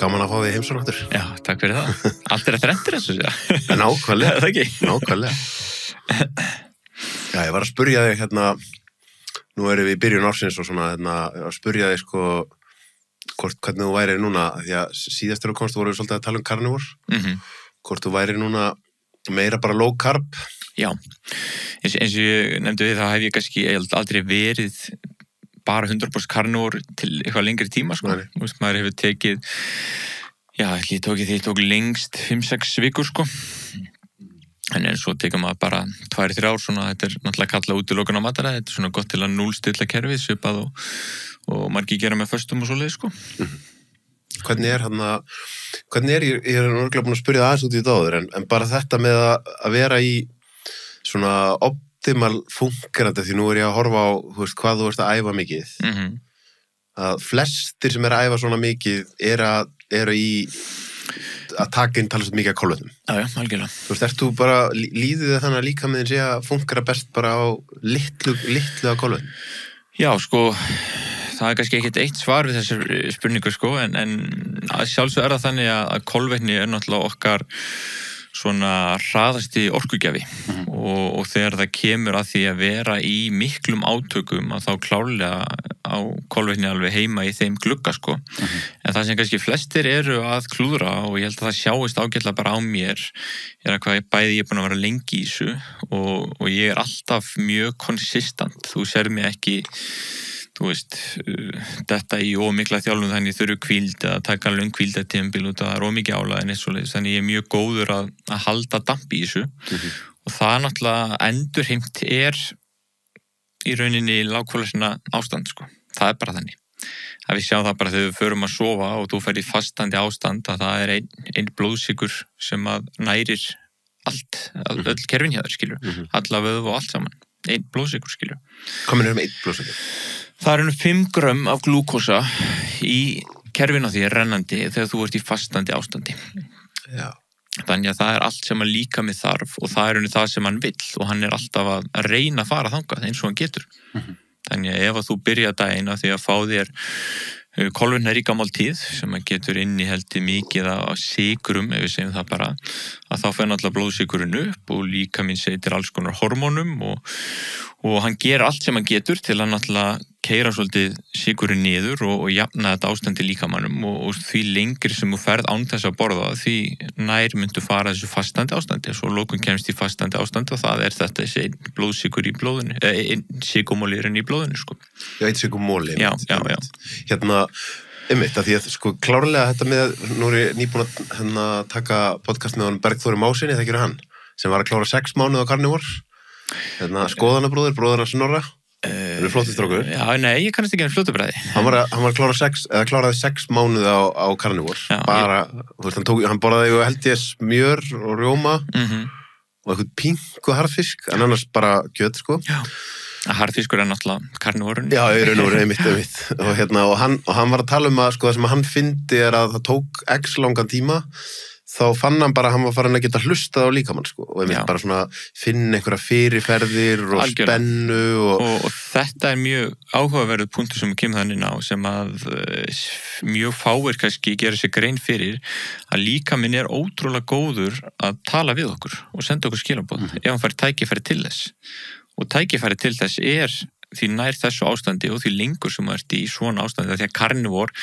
gaman að fá þig heimsókn aftur. Já, takk fyrir það. Allt að þrenntir þessu, já. Nákvæmlega. Það ekki? Nákvæmlega. Já, ég var að spurja þig nú erum við í byrjun ársins og svona, að spurja þig hvernig þú væri núna, því að síðast þegar þú komst voru við svolítið að tala um carnivore, hvort þú væri núna meira bara low carb. Já, eins og ég nefndi við, þá hef ég kannski aldrei verið bara 100% carnivore til eitthvað lengri tíma, sko. Maður hefur tekið, ég tók lengst 5-6 vikur, sko. En svo tekur maður bara 2-3 ár, svona, þetta er náttúrulega kallað útilokun á mataræði, þetta er svona gott til að núllstilla kerfið, svipað og margir gera með föstum og svoleiðis, sko. Hvernig ég er örgulega búin að spyrja það aðeins út í dáður, en bara þetta með að vera í svona optimal fungerandi, því nú er ég að horfa á, hvað þú ert að æfa mikið, að flestir sem er að æfa svona mikið eru í að taka inn talast mikið af kolvetnum. Já, algjörlega. Ert þú bara, líðið þannig að líka með þinn sé að fungera best bara á litlu af kolvetnum? Já, sko, það er kannski ekkert eitt svar við þessar spurningu, sko, en sjálfsög er það þannig að kolvetni er náttúrulega okkar svona hraðasti orkugjafi og þegar það kemur að því að vera í miklum átökum að þá klárlega á kolvetni alveg heima í þeim glugga, sko. En það sem kannski flestir eru að klúðra og ég held að það sjáist ágætlega bara á mér er að bæði ég er búin að vera lengi í þessu og ég er alltaf mjög konsistant. Þú sér mig ekki þetta í ómikla þjálfun þannig þurfu hvíld eða taka löng hvíldatímabil út að það er ómikið álag en eins og leið, þannig ég er mjög góður að halda damp í þessu og það náttúrulega endurheimt er í rauninni lágkólesteróls ástand, sko. Það er bara þannig. Að við sjáum það bara þegar við förum að sofa og þú fer í fastandi ástand að það er ein blóðsykur sem að nærir allt, öll kerfin hjá þér, skilur, alla vöðva og allt saman. Ein blóðsykur, skilur. Hvað meinarðu með 1 blóðsykur? Það eru 5 grömm af glúkósa í kerfinu á því rennandi þegar þú ert í fastandi ástandi. Já. Þannig að það er allt sem að líkaminn þarf og það er það sem hann vill og hann er alltaf að reyna að fara þangað eins og hann getur. Þannig að ef að þú byrja daginn að því að fá þér kolvetnaríka máltíð sem að getur innihaldi mikið af sykrum, ef við segjum það bara, að þá fer náttúrulega blóðsykurinn upp og líkaminn setur alls konar hormónum og hann ger allt sem hann getur til að náttúrulega keyra svolítið sykurinn niður og jafna þetta ástandi líkamannum og því lengri sem þú ferð án þess að borða því nær myndu fara þessu fastandi ástandi og svo lokun kemst í fastandi ástandi og það er þetta þessi blóðsykur í blóðinu, sykurmólirinn í blóðinu, sko. Já, 1 sykurmóli. Já. Einmitt, að því að sko klárlega þetta með, nú er ég nýbúin að taka podcast með hann Bergþóri Másinni, þekkir hann, sem var að klára 6 mánuð á carnivore, skoðanabróðir hans Snorra, það er flottistrókur. Já, nei, ég kannast ekki fljótubræði. Hann var að klára 6, eða kláraði 6 mánuð á carnivore, bara, hann borðaði held ég smjör og rjóma og eitthvað pínku harðfisk, en annars bara kjöt, sko. Já. Harðfiskur er náttúrulega karnivorun. Já, í raun og veru, einmitt. Og hann var að tala um að, sko, það sem hann fyndi er að það tók x langan tíma, þá fann hann bara að hann var farin að geta hlustað á líkamann, sko, og einmitt bara svona finna einhverja fyrirferðir og spennu og þetta er mjög áhugaverður punktur sem kemur þannig á, sem að mjög fáir kannski gera sér grein fyrir að líkaminn er ótrúlega góður að tala við okkur og senda okkur skilaboð ef hann fær tækifæri til þess. Og tækifæri til þess er því nær þessu ástandi og því lengur sem það ert í svona ástandi því að carnivore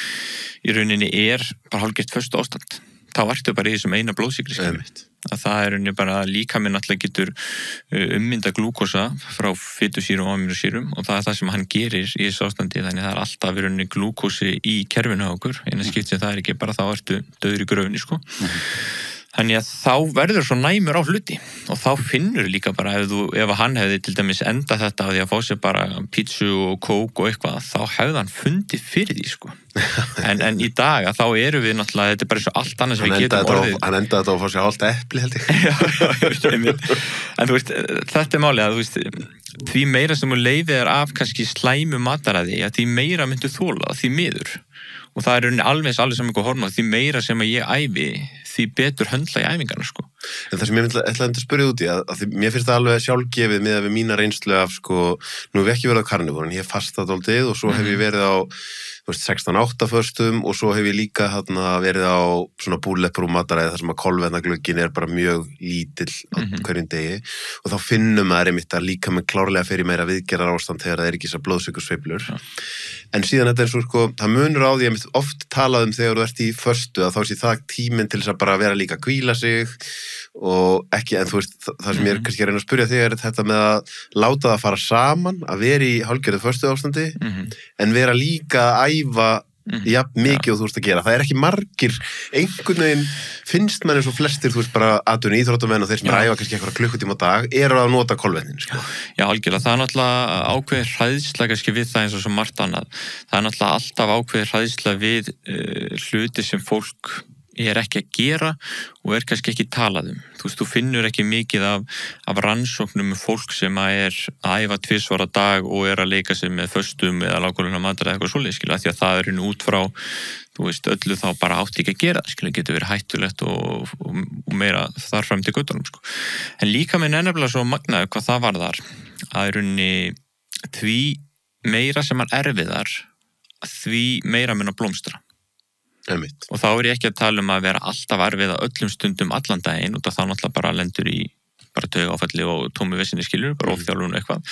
í rauninni er bara hálfgert föstu ástand. Þá ertu bara í þessum eina blóðsykri, að það er rauninni bara að líkaminn alltaf getur ummynda glúkósa frá fitusýrum og amínósýrum og það er það sem hann gerir í þessu ástandi, þannig það er alltaf í rauninni glúkósi í kerfinu á okkur, en að skipt sem það er ekki bara þá ertu dauður í gröfinni, sko. Þannig að þá verður svo næmur á hluti og þá finnur líka bara ef hann hefði til dæmis endað þetta á því að fá sér bara pítsu og kók og eitthvað, þá hefði hann fundið fyrir því, sko. En í dag að þá eru við náttúrulega, þetta er bara eins og allt annað sem við getum orðið. Hann endaði þetta á að fá sér hálft epli, held ég. Já, en þú veist, þetta er málið að þú veist, því meira sem þú leyfir þér af kannski slæmu mataræði, að því meira myndu þola, því miður. Og það er alveg sem eitthvað hormón, því meira sem að ég æfi, því betur höndla í æfingarna, sko. En það sem ég ætlaði að spyrja út í að mér finnst það alveg sjálfgefið með að við mína reynslu af nú hef ég ekki verið á karnivóru en ég hef fastað dálítið og svo hef ég verið á 16-8 föstum og svo hef ég líka verið á svona búlleppur og mataræði þar sem að kolvetnaglöggin bara mjög lítill á hverjum degi og þá finnum maður einmitt að líka með klárlega fyrir meira viðgerðar ástand þegar það ekki svo blóðsykursveiflur. En síðan þetta svo það munur á því að oft talað þegar þú ert í föstu að þá sé það tíminn til þess að bara vera líka að hvíla sig og ekki, en þú veist, það sem ég kannski að reyna að spyrja þig þetta með að láta það fara saman, að vera í hálfgerðu föstu ástandi, en vera líka að æfa jafn mikið og þú veist að gera. Það ekki margir, einhvern veginn finnst mann eins og flestir, þú veist, bara atvinnu íþróttamenn og þeir sem æfa kannski eitthvað klukkutíma á dag, eru að nota kolvetnin, Já, algjörlega, það náttúrulega ákveðið hræðsla kannski við það eins og svo margt annað. Það náttúrulega alltaf ákveðið hræðsla við hluti sem fólk ekki að gera og kannski ekki talað Þú veist, þú finnur ekki mikið af rannsóknum fólk sem að æfa 2 á dag og að leika sig með föstum eða lágkólefna matar eða eitthvað svoleiðis, því að það út frá, þú veist, öllu þá bara átti ekki að gera, getur verið hættulegt og meira þar fram til göttunum, En líka með nefnilega svo magnaður hvað það varðar, að rauninni því meira sem hann erfiðar, því meira mun að blómstra. Og þá ég ekki að tala að vera alltaf erfið að öllum stundum allan daginn og þá náttúrulega bara lendur í bara taugaáfalli og tómi vesinni skilur, bara ofþjálfun og eitthvað.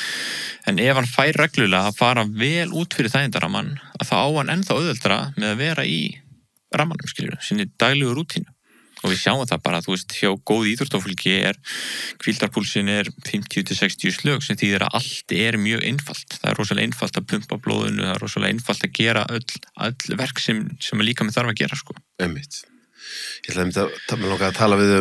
En ef hann fær reglulega að fara vel út fyrir þægindaramman, að þá á hann ennþá auðveldara með að vera í rammanum skilur, sinni daglegu rútínu. Og við sjáum það bara, þú veist, hjá góð íþróttafólki hvíldarpúlsin 50-60 slög sem þýðir að allt mjög einfalt. Það rosalega einfalt að pumpa blóðinu, það rosalega einfalt að gera öll verk sem líka með þarf að gera, Einmitt. Ég ætlaði að tala við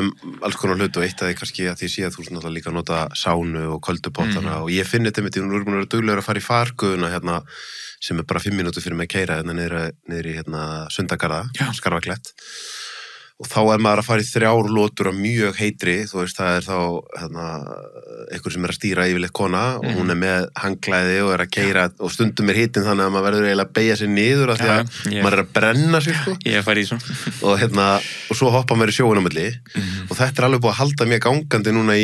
alls konar hlut og eitt að því kannski að því sé að þú náttúrulega líka nota sánu og köldupottana og ég finn þetta með því, nú erum við duglegur að fara í farguðuna sem bara 5 mínútur fyrir mig að keyra niður í Sundagarða, Skarfaklett. Og þá maður að fara í 3 lotur af mjög heitri, þú veist, það þá einhver sem að stýra yfirleitt kona og hún með hangklæði og að keyra og stundum hitinn þannig að maður verður eiginlega að beygja sig niður af því að maður að brenna sig, Ég fari í svo. Og svo hoppa maður í sjóin á milli og þetta alveg búið að halda mér gangandi núna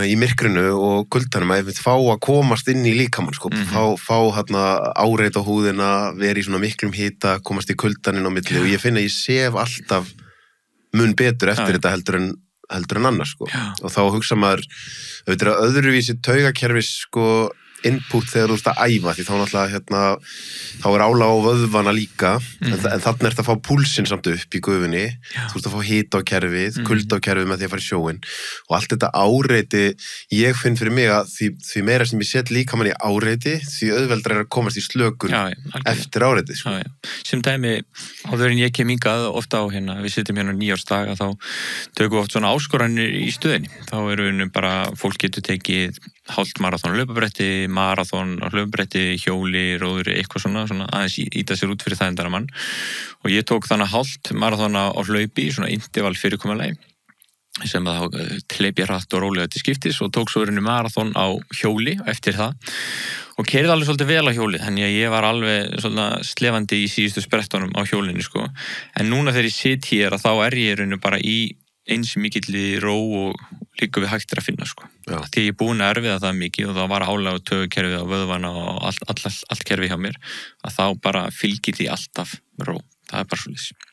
í myrkrinu og kuldanum að ég fá að komast inn í líkamann, fá áreit á húðina, vera í svona miklum hita, komast í kuldaninn á milli og ég finn að ég sef alltaf mun betur eftir þetta heldur en annars, og þá hugsa maður, auðvitað öðruvísi taugakerfis, input þegar þú ert að æfa því þá náttúrulega þá álag á vöðvana líka en þannig að fá púlsinn samt upp í gufunni þú ert að fá hita á kerfið, kulda á kerfið með því að fara í sjóinn og allt þetta áreiti ég finn fyrir mig að því meira sem ég set líka mann í áreiti því auðveldra að komast í slökun eftir áreiti sem dæmi áður en ég kem hingað ofta á við sitjum 9 ársdag þá tökum við oft svona áskoranir í stöðinni þá við bara, fólk getur tekið hálft marathon á hlaupabretti, marathon á hlaupabretti, hjóli, róðri, eitthvað svona aðeins íta sér út fyrir þægindaramann og ég tók þannig hálft marathon á hlaupi, svona interval fyrirkomulagi sem þá hleyp ég hratt og rólega til skiptis og tók svo marathon á hjóli eftir það og keyrði alveg svolítið vel á hjóli þannig að ég var alveg svolítið slefandi í síðustu sprettunum á hjólinu en núna þegar ég sit hér að þá ég bara í eins mikilli ró og líka við hægt að finna því ég búin að erfiða það mikið og það var álag og tögukerfið á vöðvana og allt kerfið hjá mér að þá bara fylgir því alltaf ró, það bara svolítið.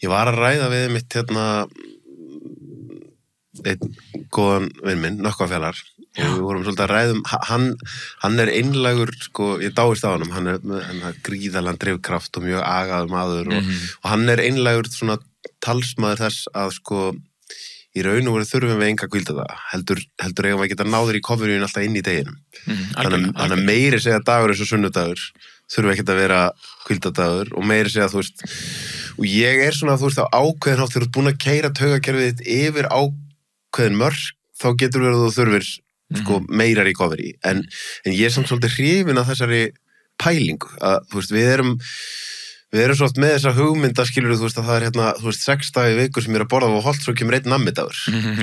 Ég var að ræða við mitt einn góðan vinn minn, Nökkvafjallar og við vorum svolítið að ræðum hann einlægur, ég dáist á hann er gríðalega drifkraft og mjög agaður maður og hann einlægur svona talsmaður þess að í raun og veru þurfum við enga hvíldadaga heldur eigum við geta náður í coverinu alltaf inn í deginum þannig að meiri segja dagur eins og sunnudagur þurfum við ekki að vera hvíldadagur og meiri segja þú veist og ég svona þú veist á ákveðin hátt þegar þú ert búin að keyra taugakerfið þitt yfir ákveðin mörk þá getur verið að þú þurfir meirar í coveri en ég samt svolítið hrifin af þessari pælingu að þú veist við erum svo oft með þessa hugmynda, skilur þú veist, að það þú veist, 6 dagar í viku sem að borða og holdt svo kemur 1 nammidagur.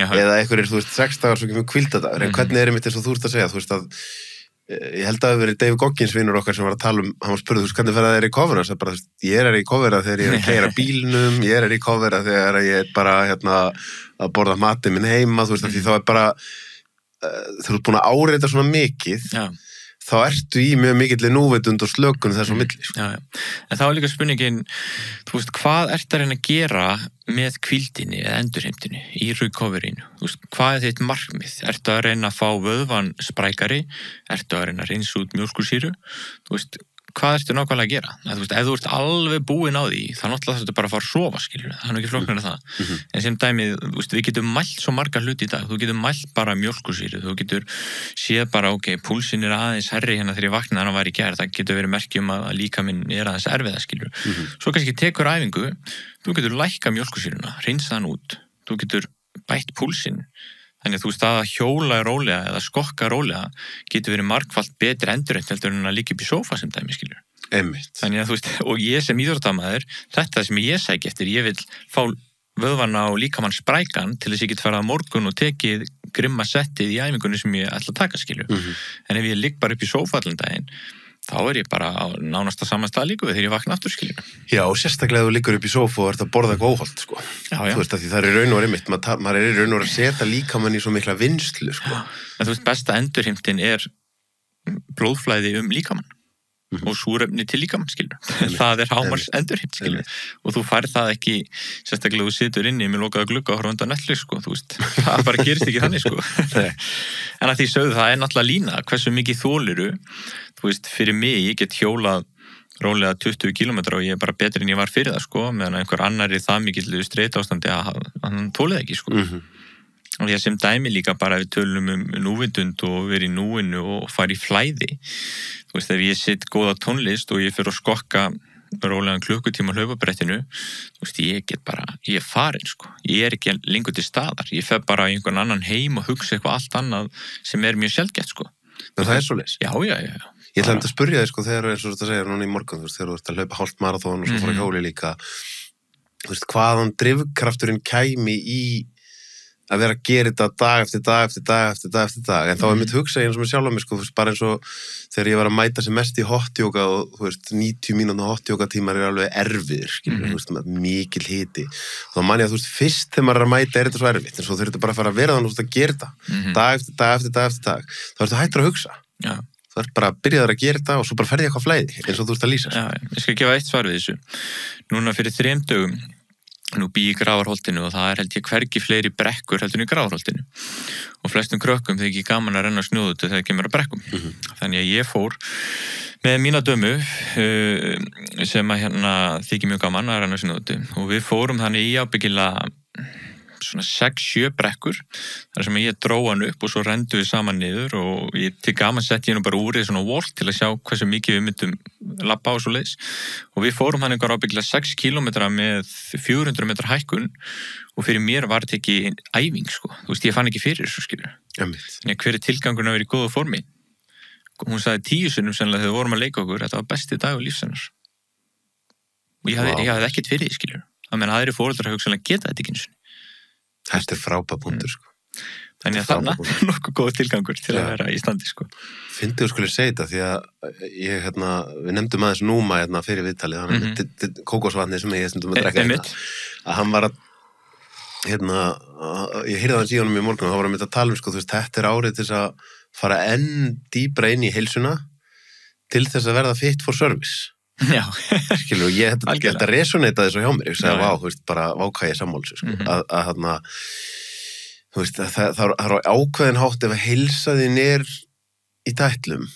Eða einhverjir, þú veist, 6 dagar svo kemur hvíldadagur. En hvernig einmitt eins og þú ert að segja, þú veist, að ég held að það hafi verið Dave Goggins vinur okkar sem var að tala hann var spurður, þú veist, hvernig fer það í coverna? Það bara, ég er í coverna þegar ég er að keyra bílnum, ég er í coverna þegar ég er bara, að borða matinn minn heima, þú veist, því þá er bara, þegar þú ert búin að áreita svona mikið, þá ertu í mjög mikill núvitund og slökun þess á milli. Sko. Já. En þá er líka spurningin, þú veist, hvað ertu að reyna að gera með hvíldinni eða endurheimtinni í recoveryinu? Þú veist, hvað er þitt markmið? Ertu að reyna að fá vöðvan sprækari? Ertu að reyna að rinsa út mjólkursýru? Þú veist, hvað ertu nákvæmlega að gera? Þú veist, ef þú ert alveg búinn á því, þá náttúrulega þarftu bara að fara að sofa, skilur. Það er ekki flóknara það. En sem dæmið, þú veist, við getum mælt svo marga hluti í dag. Þú getur mælt bara mjólkursýru, þú getur séð bara, ok, púlsinn er aðeins herri hérna þegar ég vaknaði hann var í gær. Það getur verið merki að líkaminn er aðeins erfiða, skilur. Svo kannski tekur æfingu, þú getur lækkað mjólkursýruna, hreinsað hann út. Þú getur bætt púlsinn. Þannig að þú veist að hjóla rólega eða skokka rólega getur verið margfalt betri endurheimt heldur en að líka upp í sófa sem dæmi, skilur. Einmitt. Þannig að þú veist, og ég sem íþróttamaður, þetta sem ég sæki eftir, ég vil fá vöðvana og líkamann sprækan til þess að ég get farið á morgun og tekið grimma settið í æfingunni sem ég ætla að taka, skilur. En ef ég ligg bara upp í sófa allan daginn, þá er ég bara á nánasta saman stað líka við þegar ég vakna aftur, skilur. Já, og sérstaklega ef þú liggur upp í sófa og ert að borða eitthvað óhollt, sko. Já. Þú veist að því það er í raun og veru einmitt, maður er í raun og veru að setja líkamann í svo mikla vinnslu, sko. En þú veist, besta endurheimtin er blóðflæði líkamann og súrefni til líkamann, skilur. Það er hámars endurheimt, skilur. Og þú færð það ekki, sérstaklega þú situr inni með lokaða glugga og horfa undan Netflix, sko, þú veist. Það bara gerist ekki þannig, sko. En að því sögðu það er náttúrulega lína, hversu mikið þoliru, þú veist, fyrir mig, ég get hjólað rólega 20 kilometra og ég er bara betri en ég var fyrir það, sko, meðan einhver annar er það mikill streitaástandi að hann þolið ekki, sko. Og því að sem dæmi líka bara við tölum núvitund og verið í núinu og fara í flæði. Þú veist, ef ég sitt góða tónlist og ég fyrir að skokka rólegan klukkutíma á hlaupabrettinu, þú veist, ég er farin, sko. Ég er ekki lengur til staðar. Ég fer bara í einhvern annan heim og hugsa eitthvað allt annað sem er mjög sjaldgæft, sko. En það er svoleiðis? Já. Ég ætla að spyrja þig, sko, þegar eins og þetta segir núna í morgun, þú veist, þegar þú ert að hlaupa hálft maraþon og svo fara hjóli líka, þú veist, hvaðan drifkrafturinn kæmi í að vera að gera þetta dag eftir dag, en þá er mitt hugsa eins og mér sjálf á mig, sko, bara eins og þegar ég var að mæta sem mest í hot-yoga og, þú veist, 90 mínúna hot-yoga tímar er alveg erfiðir, skilur, þú veist, með mikil hiti. Og þá man ég að, þú veist, fyrst þegar maður er að mæta er þetta svo erfitt, en svo þurftu bara að fara að vera þannig að gera þetta, dag eftir dag, þá ertu hættur að hugsa. Já. Þú ert bara að byrja að gera þetta og svo bara ferði eitthvað flæði, eins og þú ert að lýsa. Já, ég skal gefa eitt svar við þessu. Núna fyrir 3 dögum nú bý í Grafarholtinu og það er held ég hvergi fleiri brekkur heldur en í Grafarholtinu og flestum krökkum þegar ekki gaman að renna snjóðutu þegar kemur að brekkum. Þannig að ég fór með mína dömu sem að þykir mjög gaman að renna snjóðutu og við fórum þannig í ábyggilega svona 6-7 brekkur þar sem ég dró hann upp og svo rendu við saman niður og til gaman sett ég nú bara úrið svona volt til að sjá hversu mikið við myndum labba á svo leiðis og við fórum hann einhver ábyggilega 6 kilometra með 400 metra hækkun og fyrir mér var þetta ekki æfing, sko. Þú veist, ég fann ekki fyrir þessu, skilur. Þannig að hver er tilgangurinn að vera í góða formi? Hún sagði 10 sinnum sennilega þegar við vorum að leika okkur, þetta var besti dagur lífshennar. Og ég hafði ekkert fyrir því, skilur. Það meina aðri foreldrar hugsanlega geta þetta ekki eins og þetta er frábær punktur, sko. Þannig að þannig er nokkuð góð tilgangur til að vera í standi, sko. Fyndið þú skulle segja þetta því að ég, við nefndum aðeins Núma fyrir viðtalið, þannig kókosvatni sem ég stundum að drekka að hann var að ég heyrði hans í honum í morgun og þá var hann að tala sko, þú veist, þetta er árið til þess að fara enn dýbra inn í heilsuna til þess að verða fit for service. Já. Skilur, þetta resoneitaði svo hjá mér, ég sagði, þú veist, bara váka ég sammálsu, sko, þú veist, það er á ákveðin hátt ef að heilsa þín er í tætlum,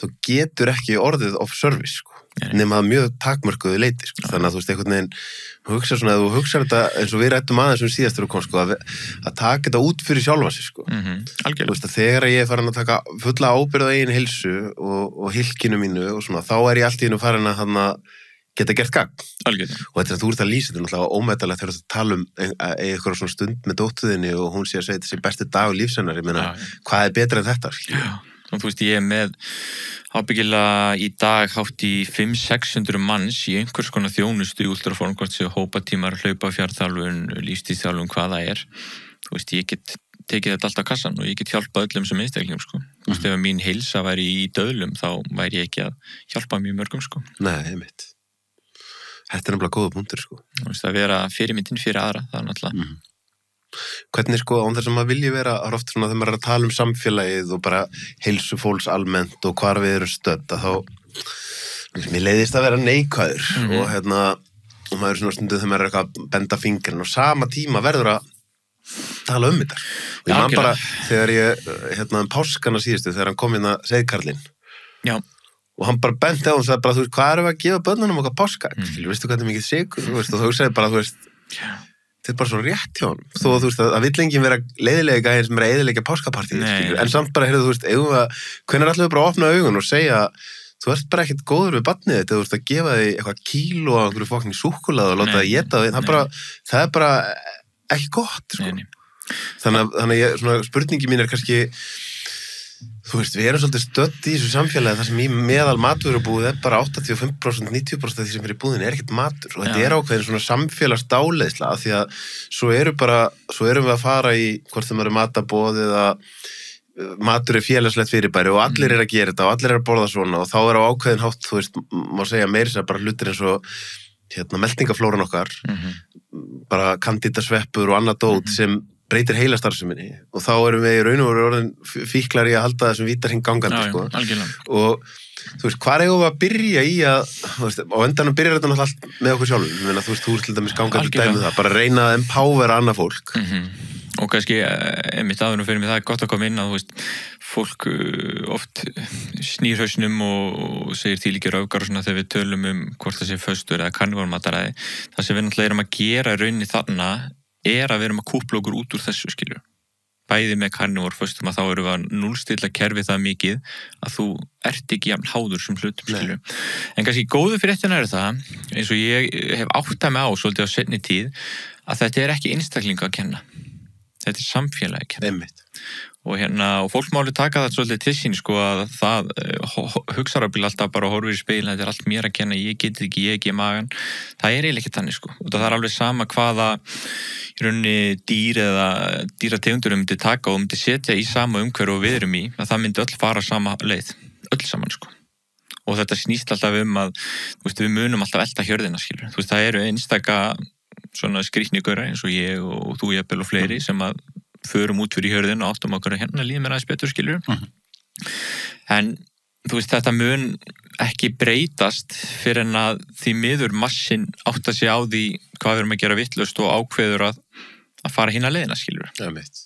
þú getur ekki orðið of service, sko, nema að mjög takmörkuðu leiti, sko, þannig að þú veist, einhvern veginn, þú hugsa þetta eins og við rættum aðeins síðastur og kom, sko, að taka þetta út fyrir sjálfa sig, sko. Þú veist, að þegar ég er farin að taka fulla ábyrgð á eigin heilsu og hilkinu mínu og svona, þá er ég allt í einu farin að geta gert gagn. Algjörlega. Og þetta þú ert að lýsa, þetta er náttúrulega ómetalegt þegar þú tala eitthvað svona stund með dóttuðinni og hún sé að segja þessi besti dag lífshennar, ég meina, hvað er betra en þetta? Já, og þú veist, ég er með ábyggilega í dag hátt í 500-600 manns í einhvers konar þjónustu í ultraform, hvort séu hópatímar, hlaupafjarðþjálfun, lífstíðþjálfun, hvað það er. Þú veist, ég get tekið þetta allt á kassan og ég get hjálpað öllum sem einstaklingum, sko. Þú veist, ef mín heilsa væri í döðlum þá væri ég ekki að hjálpa mjög mörgum, sko. Nei, einmitt. Þetta nefnilega góða punktur, sko. Þú veist, að vera fyrirmyndin fyrir aðra, það náttúrulega. Hvernig, sko, án þess að maður vilji vera oft svona þegar maður að tala samfélagið og bara heilsu fólks almennt og hvar við erum stödd, að þá mér leiðist að vera neikvæður og maður er svona stundu þegar maður er eitthvað að benda fingrin og sama tíma verður að tala þetta. Og ég man bara þegar ég, páskana síðustu, þegar hann kom Seiðkarlinn. Já. Og hann bara benti á hann og sagði bara, þú veist, hvað erum við að gefa börnunum okkar páska? Veistu hvað þetta mikið sykur? Þú veist, og þú segir bara, þú veist, þetta bara svo rétt hjá hann. Þó að þú veist, að vill enginn vera leiðilega gæðin sem að eyðileggja páskapartíð, en samt bara, heyrðu, þú veist, hvenær ætlum við bara að opna augun og segja, þú ert bara ekkert góður við barnið þetta, þú veist, að gefa þig eitthvað kíló af einhverju fokking súkkulaði og láta það éta þig, það er bara ekki gott, sko. Þannig að svona spurningi mín er kannski, þú veist, við erum svolítið stödd í þessu samfélagi þar sem í meðal matvörubúð er bara 85%, 90% af því sem er í búðinni er ekkert matur og þetta er ákveðin svona samfélagsdáleiðsla af því að svo erum við að fara í hvort það eru matabóð eða matur er félagslegt fyrirbæri og allir er að gera þetta og allir er að borða svona og þá er á ákveðin hátt, þú veist, má segja meira sér bara hlutir eins og meltingaflóran okkar, bara kandídasveppur og annað dót sem breytir heilastarfseminni og þá erum við í raun og veru orðin fíklar í að halda þessum vítarhring gangandi, sko. Og þú veist, hvar eigum við að byrja í að, þú veist, á endanum byrjar þetta náttúrulega allt með okkur sjálfum, ég meina, þú veist, þú ert til dæmis gangandi dæmið það, bara reyna að empowera annað fólk. Og kannski, einmitt aðunum fyrir mig, það er gott að koma inn að, þú veist, fólk oft snýr hausnum og segir þvílíkir öfgar og svona þegar við tölum hvort það sé föstur eða karnivormataræði. Það sem við náttúrulega erum að gera í rauninni þarna er að við erum að kúpla okkur út úr þessu, skilju. Bæði með karnivorföstum að þá erum við að núllstilla kerfið það mikið að þú ert ekki jafn háður sem hlutum, skilju. En kannski góðu fyrir þetta er það, eins og ég hef áttað mig á svolítið á seinni tíð, að þetta er ekki einstaklinga að kenna. Þetta er samfélagi að kenna. Og fólk máli taka það svolítið til sín, sko, að það hugsarabíl alltaf bara horfir í speilin, þetta er allt mér að kenna, ég get ekki, ég ekki magan. Það er eiginlega ekki þannig, sko. Og það er alveg sama hvaða í rauninni dýr eða dýrategundur myndi taka og myndi setja í sama umhverfi og við erum í, að það myndi öll fara sama leið, öll saman, sko. Og þetta snýst alltaf að, þú veist, við munum alltaf elta hjörðina, skilur. Þú veist, það eru einstaka svona skrýtnigöra eins og ég og þú jafnvel og fleiri sem að förum út fyrir hjörðin og áttum okkur að hérna líða mér aðeins betur, skilur. En þú veist, þetta mun ekki breytast fyrir en að því miður massin átta sig á því hvað við erum að gera vitlaust og ákveður að fara hérna leiðina, skilur. Ja, mitt.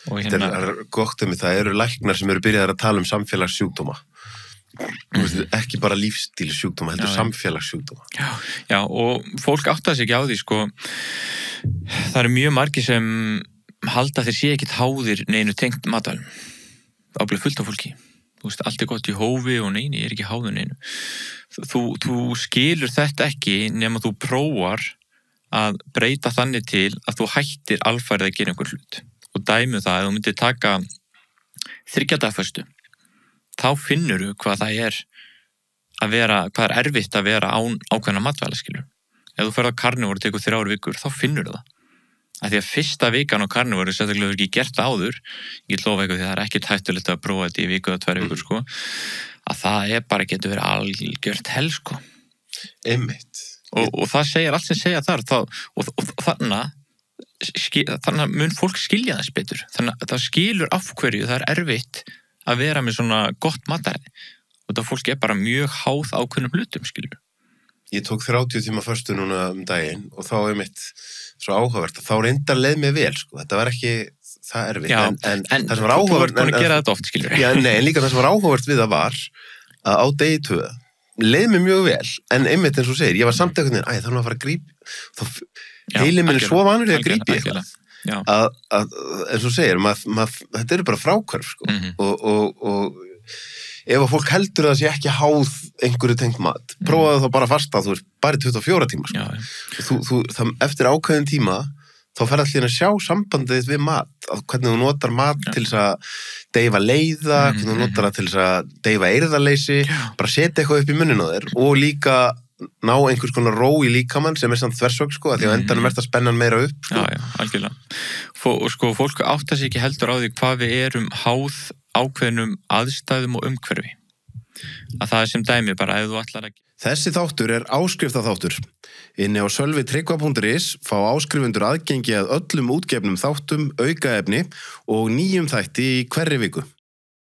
Þetta er gott það eru læknar sem eru byrjaðar að tala samfélagssjúkdóma. Ekki bara lífsstílssjúkdóma, heldur samfélagssjúkdóma. Já, og fólk átta sig ekki á því, sko. Það eru mjög margir sem halda þeir sé ekkit háðir neinu tengt matvælum. Ábyggilega fullt af fólki. Þú veist, allt er gott í hófi og neini, ég er ekki háður neinu. Þú skilur þetta ekki nema þú prófar að breyta þannig til að þú hættir alfarið að gera einhver hlut. Og dæmi það, ef þú myndir taka 3 daga föstu, þá finnur þú hvað það er að vera, hvað er erfitt að vera án ákveðna matvæla, skilur. Ef þú ferð á karnivóru og tekur 3 vikur, þá finnur þú það. Af því að fyrsta vikan á karnivóru sérstaklega ekki gert áður, ég get lofa eitthvað því það er ekkert hættulegt að prófa þetta í viku eða 2 vikur, sko, að það er bara getur verið algjört hell, sko. Einmitt. Og það segir allt sem segja þar, og þannig mun fólk skilja þess betur. Þannig að það skilur af hverju það er erfitt að vera með svona gott mataræði. Og það fólk er bara mjög háð ákveðnum hlutum, skilur. Ég tók 30 tíma föstu núna daginn og þá er mitt svo áhugavert að þá reyndar leið mér vel, sko. Þetta var ekki það erfitt. Já, en það sem var áhugavert, þú ert búin að gera þetta oft, skilur. Já, nei, en líka það sem var áhugavert við það var að á degi 2 leið mér mjög vel, en einmitt eins og segir, ég var samt einhvern veginn, það var að fara að grípa, heilinn minn er svo vanur í að grípa eitthvað. Eins og segir, þetta eru bara fráhverf, sko. Og ef að fólk heldur að það sé ekki háð einhverju tengt mat, prófaðu þá bara fasta, þú veist, bara 24 tíma, sko. Eftir ákveðin tíma, þá fer allir að sjá sambandið við mat, hvernig þú notar mat til þess að deyfa leiða, hvernig þú notar það til þess að deyfa eyrðarleysi, bara setja eitthvað upp í munninn á þér og líka ná einhvers konar ró í líkamann sem samt þversögn, sko, að því á endanum ert að spenna hann meira upp, sko. Já, algjörlega. Sko, fólk áttar sig ekki heldur á því hvað við erum háð ákveðnum aðstæðum og umhverfi. Að það er sem dæmi bara ef þú ætlar að... Þessi þáttur er áskriftaþáttur. Inni á sölvitryggva.is fá áskrifundur aðgengi að öllum útgefnum þáttum, aukaefni og nýjum þætti í hverri viku.